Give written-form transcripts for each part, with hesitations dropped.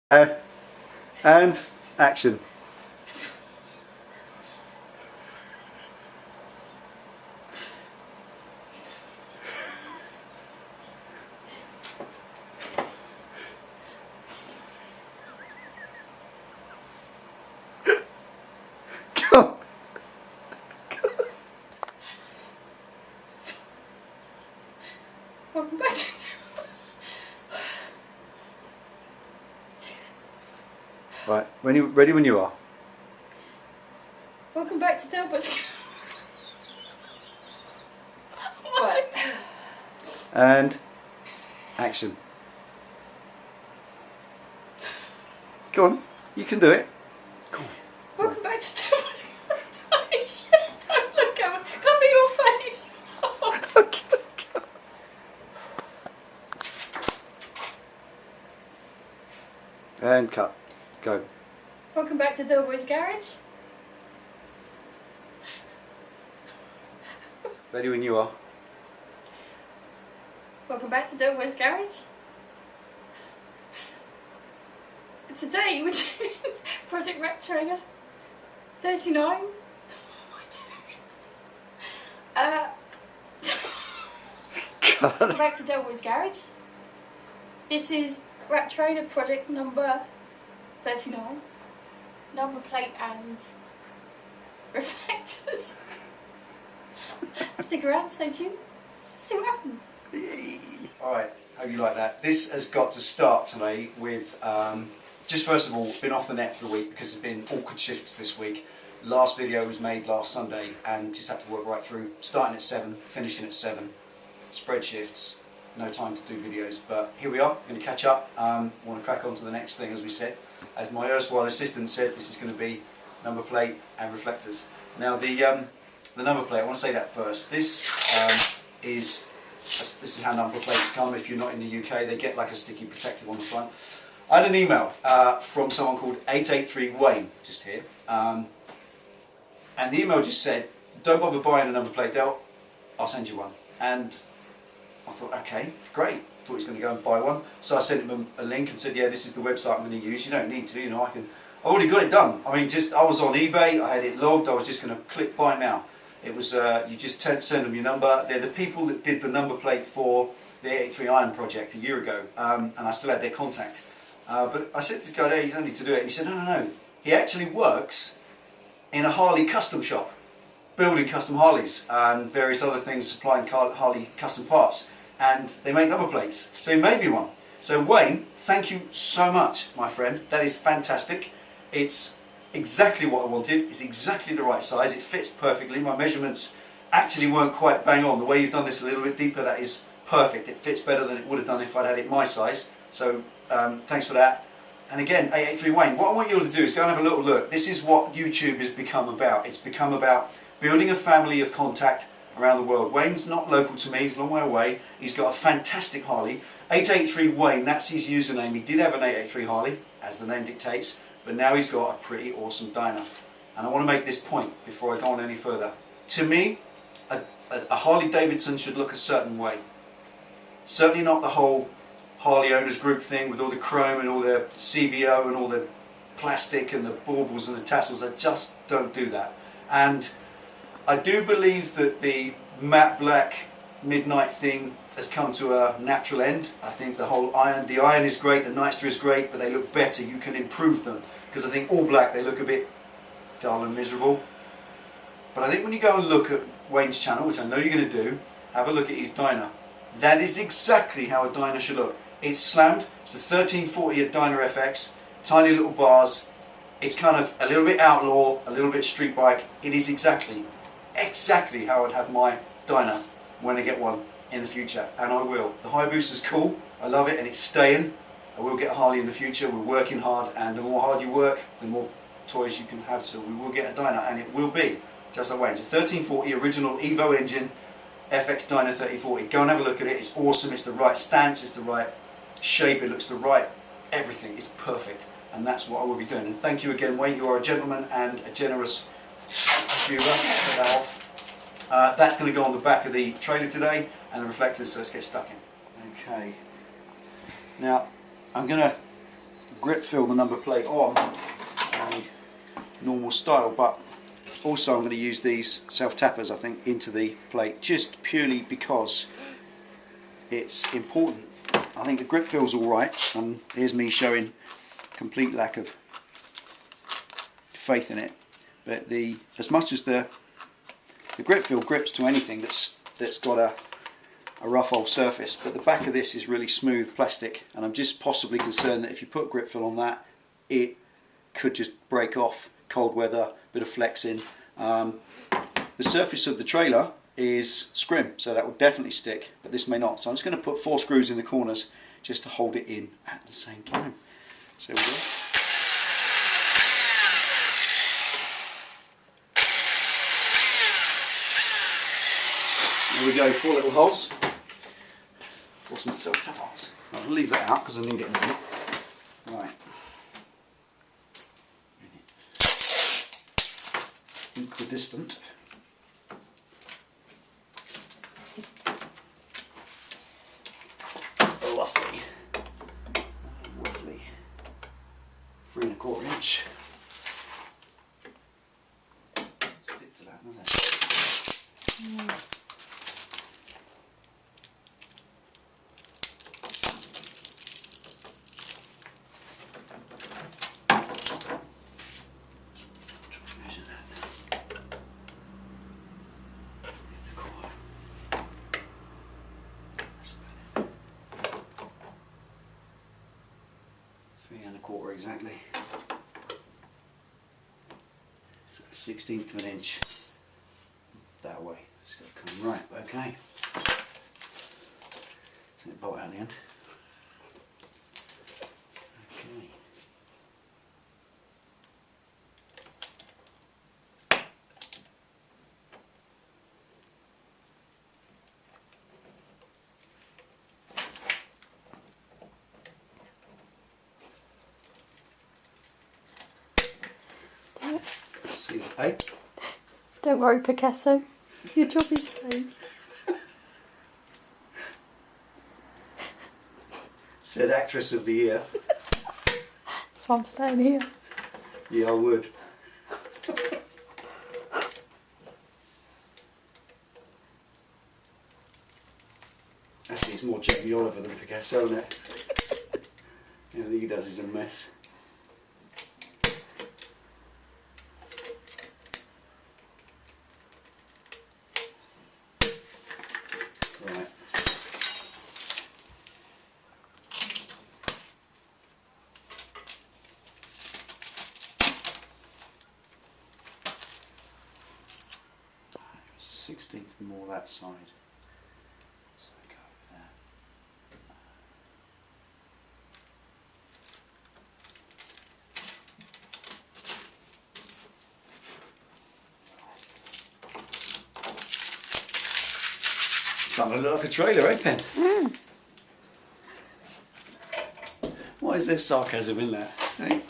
And action. Go. Welcome back to Right, when you ready when you are. Welcome back to Delboy's. Right. And action. Go on, you can do it. Go on. Welcome back to Delboy's. Holy shit, don't look at me. Cover your face. And cut. Go. Welcome back to Delboy's garage. Ready when you are. Welcome back to Delboy's garage. Today we're doing Project Rat Trainer 39. What am I doing? Welcome back to Delboy's garage. This is Rat Trainer project number 39. Number plate and reflectors. Stick around, stay tuned, see what happens. Alright, hope you like that. This has got to start today with, just first of all, been off the net for the week because there's been awkward shifts this week. Last video was made last Sunday and just had to work right through, starting at 7, finishing at 7. Spread shifts, no time to do videos, but here we are, going to catch up. Want to crack on to the next thing, as we said. As my erstwhile assistant said, this is going to be number plate and reflectors. Now the number plate, I want to say that first. This is how number plates come. If you're not in the UK, they get like a sticky protective on the front. I had an email from someone called 883 Wayne, just here, and the email just said, don't bother buying a number plate, Del, I'll send you one. And I thought, okay, great. Thought he was going to go and buy one. So I sent him a link and said, yeah, this is the website I'm going to use. You don't need to, you know, I already got it done. I mean, I was on eBay, I had it logged, I was just going to click buy now. It was, you just send them your number. They're the people that did the number plate for the 883 Iron project a year ago, and I still had their contact. But I said to this guy, hey, you don't need to do it. And he said, no. He actually works in a Harley custom shop, building custom Harleys and various other things, supplying Harley custom parts. And they make number plates, so he made me one. So Wayne, thank you so much, my friend. That is fantastic. It's exactly what I wanted. It's exactly the right size. It fits perfectly. My measurements actually weren't quite bang on. The way you've done this a little bit deeper, that is perfect. It fits better than it would have done if I'd had it my size. So thanks for that. And again, 883 Wayne, what I want you all to do is go and have a little look. This is what YouTube has become about. It's become about building a family of contact around the world. Wayne's not local to me, he's a long way away. He's got a fantastic Harley. 883 Wayne, that's his username. He did have an 883 Harley, as the name dictates, but now he's got a pretty awesome dyno. And I want to make this point before I go on any further. To me, a Harley Davidson should look a certain way. Certainly not the whole Harley Owners Group thing with all the chrome and all the CVO and all the plastic and the baubles and the tassels. I just don't do that. And I do believe that the matte black midnight thing has come to a natural end. I think the iron is great, the Nightster is great, but they look better. You can improve them, because I think all black they look a bit dull and miserable. But I think when you go and look at Wayne's channel, which I know you're going to do, have a look at his dyno. That is exactly how a dyno should look. It's slammed, it's the 1340 at Dyna FX, tiny little bars. It's kind of a little bit outlaw, a little bit street bike. It is exactly how I'd have my dyno when I get one in the future, and I will. The Hayabusa's cool, I love it, and it's staying. I will get a Harley in the future. We're working hard, and the more hard you work, the more toys you can have, so we will get a dyno, and it will be just like Wayne's. A 1340 original Evo engine, FX Dyna 1340. Go and have a look at it. It's awesome. It's the right stance, it's the right shape, it looks the right everything. It's perfect, and that's what I will be doing. And thank you again, Wayne. You are a gentleman and a generous viewer. Put that off. That's going to go on the back of the trailer today, and the reflectors, so let's get stuck in. Okay. Now, I'm going to grip fill the number plate on a normal style, but also I'm going to use these self-tappers, I think, into the plate, just purely because it's important. I think the grip fill's alright, and here's me showing complete lack of faith in it, but as much as the grip fill grips to anything that's got a rough old surface, but the back of this is really smooth plastic, and I'm just possibly concerned that if you put grip fill on that, it could just break off. Cold weather, bit of flexing. The surface of the trailer is scrim, so that will definitely stick, but this may not. So I'm just going to put 4 screws in the corners just to hold it in at the same time. So we go. There we go, 4 little holes for some self-tappers. I'll leave that out because I need it in a minute. Right. Equidistant. Roughly 3 1/4 inch. Stick to that, doesn't it? Measure that. 3 1/4 exactly. So 1/16 of an inch that way. It's got to come right. Okay. Take the bolt out the end. Okay. See the tape. Don't worry, Picasso. Your job is done. Said actress of the year. That's why I'm staying here. Yeah, I would. Actually, it's more Jamie Oliver than Picasso, isn't it? Everything he does is a mess. Right. It's a 1/16 more that side. So go with that. Starting to look like a trailer, eh, Pen? Mm. Why is there sarcasm in there? Eh?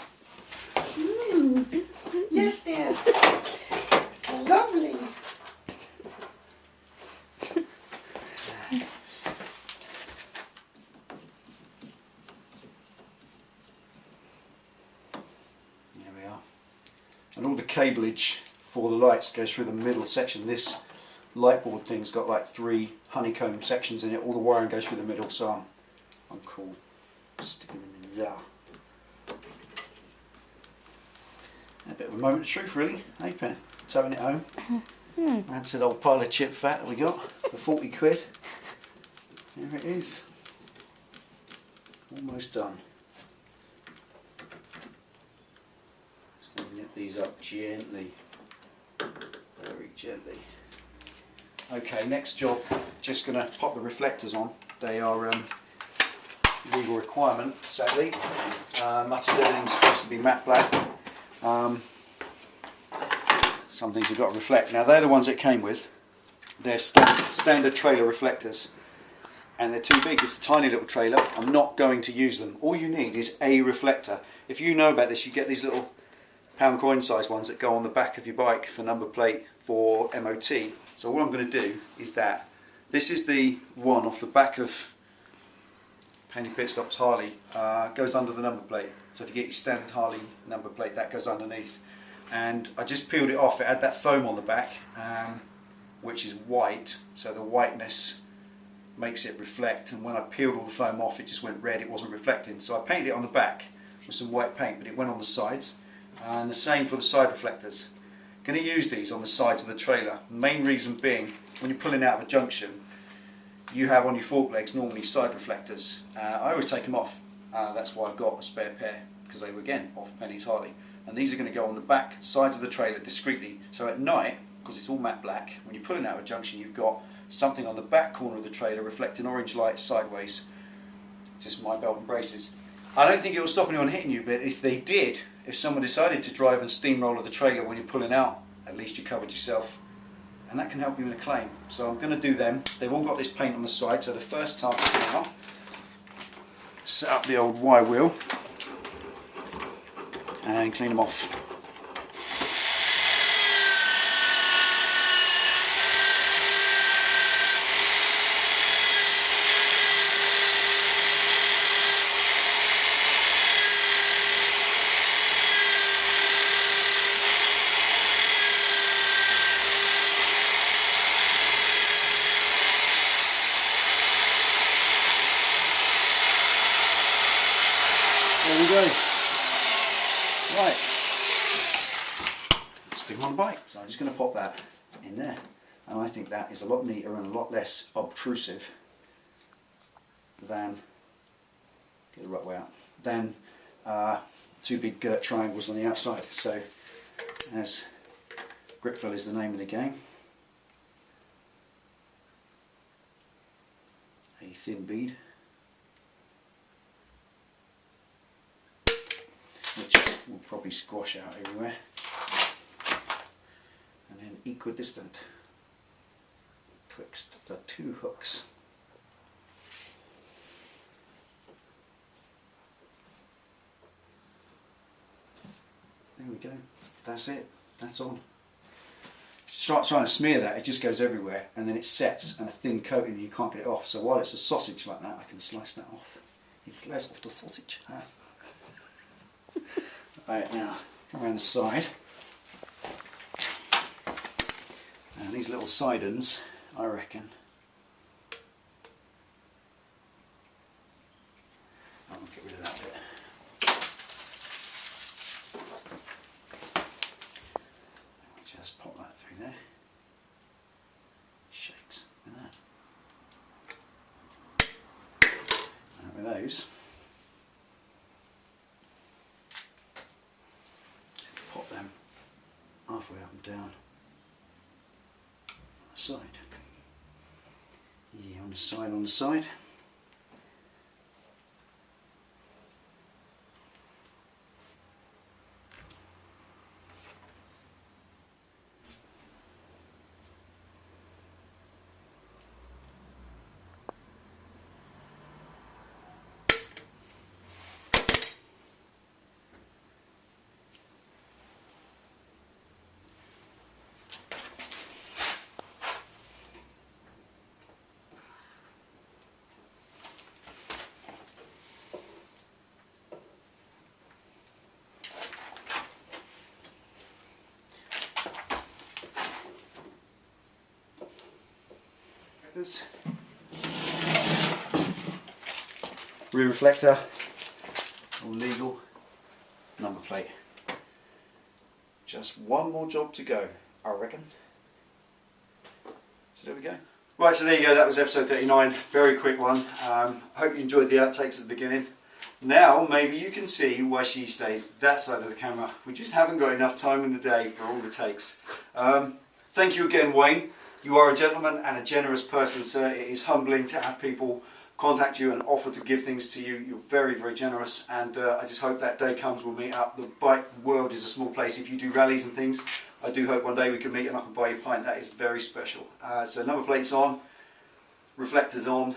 Yes, dear. So lovely. There we are. And all the cablage for the lights goes through the middle section. This light board thing's got like 3 honeycomb sections in it. All the wiring goes through the middle, so I'm cool. Stick them in there. A bit of a moment of truth, really. Hey, Pen, towing it home. That's an old pile of chip fat that we got for 40 quid. There it is. Almost done. Just going to nip these up gently. Very gently. Okay, next job, just going to pop the reflectors on. They are legal requirement, sadly. Much as everything's supposed to be matte black. Some things have got to reflect. Now they're the ones it came with. They're standard trailer reflectors. And they're too big. It's a tiny little trailer. I'm not going to use them. All you need is a reflector. If you know about this, you get these little pound coin size ones that go on the back of your bike for number plate for MOT. So what I'm going to do is that. This is the one off the back of Penny Pitstop's Harley, goes under the number plate. So if you get your standard Harley number plate, that goes underneath. And I just peeled it off. It had that foam on the back, which is white, so the whiteness makes it reflect, and when I peeled all the foam off it just went red, it wasn't reflecting. So I painted it on the back with some white paint, but it went on the sides, and the same for the side reflectors. Going to use these on the sides of the trailer. Main reason being, when you're pulling out of a junction, you have on your fork legs normally side reflectors. I always take them off. That's why I've got a spare pair, because they were again off Penny's Harley. And these are going to go on the back sides of the trailer discreetly. So at night, because it's all matte black, when you're pulling out of a junction, you've got something on the back corner of the trailer reflecting orange light sideways. Just my belt and braces. I don't think it will stop anyone hitting you, but if they did, if someone decided to drive and steamroller the trailer when you're pulling out, at least you covered yourself, and that can help you in a claim. So I'm going to do them. They've all got this paint on the side, so the first task now, set up the old Y wheel and clean them off. There we go. Right. Stick them on the bike. So I'm just going to pop that in there. And I think that is a lot neater and a lot less obtrusive than, get the right way out, than two big triangles on the outside. So as grip fill is the name of the game, a thin bead, which will probably squash out everywhere, and then equidistant twixt the two hooks. There we go, that's it, that's on. Start trying to smear that, it just goes everywhere, and then it sets and a thin coating and you can't get it off. So while it's a sausage like that, I can slice that off. It's less off the sausage. Huh? Right, now around the side, and these little side ends, I reckon, I'll get rid of that bit. I'll just pop that through there. Shakes, look at that. And with those, pop them halfway up and down on the side. Yeah, on the side, on the side. Rear reflector, all legal, number plate. Just one more job to go, I reckon. So there we go. Right, so there you go, that was episode 39, very quick one. Hope you enjoyed the outtakes at the beginning. Now maybe you can see why she stays that side of the camera. We just haven't got enough time in the day for all the takes. Thank you again, Wayne. You are a gentleman and a generous person, sir. It is humbling to have people contact you and offer to give things to you. You're very, very generous, and I just hope that day comes, we'll meet up. The bike world is a small place. If you do rallies and things, I do hope one day we can meet and I can buy you a pint. That is very special. So number plates on, reflectors on.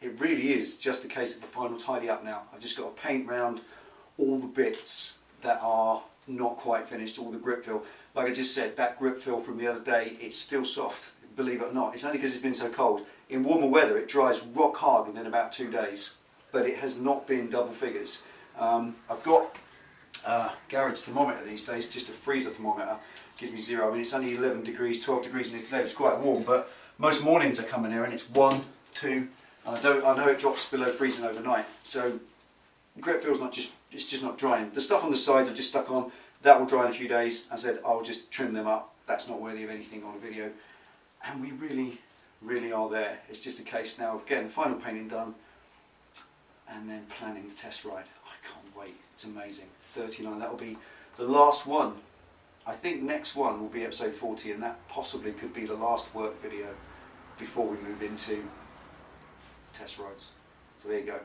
It really is just a case of the final tidy up now. I've just got to paint round all the bits that are not quite finished, all the grip fill. Like I just said, that grip fill from the other day, it's still soft. Believe it or not, it's only because it's been so cold. In warmer weather it dries rock hard within about 2 days. but it has not been double figures. I've got garage thermometer these days, just a freezer thermometer, gives me 0. I mean, it's only 11 degrees, 12 degrees in here today, it's quite warm, but most mornings I come in here and it's 1, 2, and I know it drops below freezing overnight. So grit feel's it's just not drying. The stuff on the sides I've just stuck on, that will dry in a few days. I said I'll just trim them up. That's not worthy of anything on a video. And we really are there. It's just a case now of getting the final painting done and then planning the test ride. I can't wait. It's amazing. 39, that'll be the last one. I think next one will be episode 40, and that possibly could be the last work video before we move into test rides. So there you go.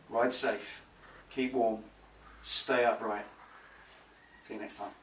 Ride safe, keep warm, stay upright. See you next time.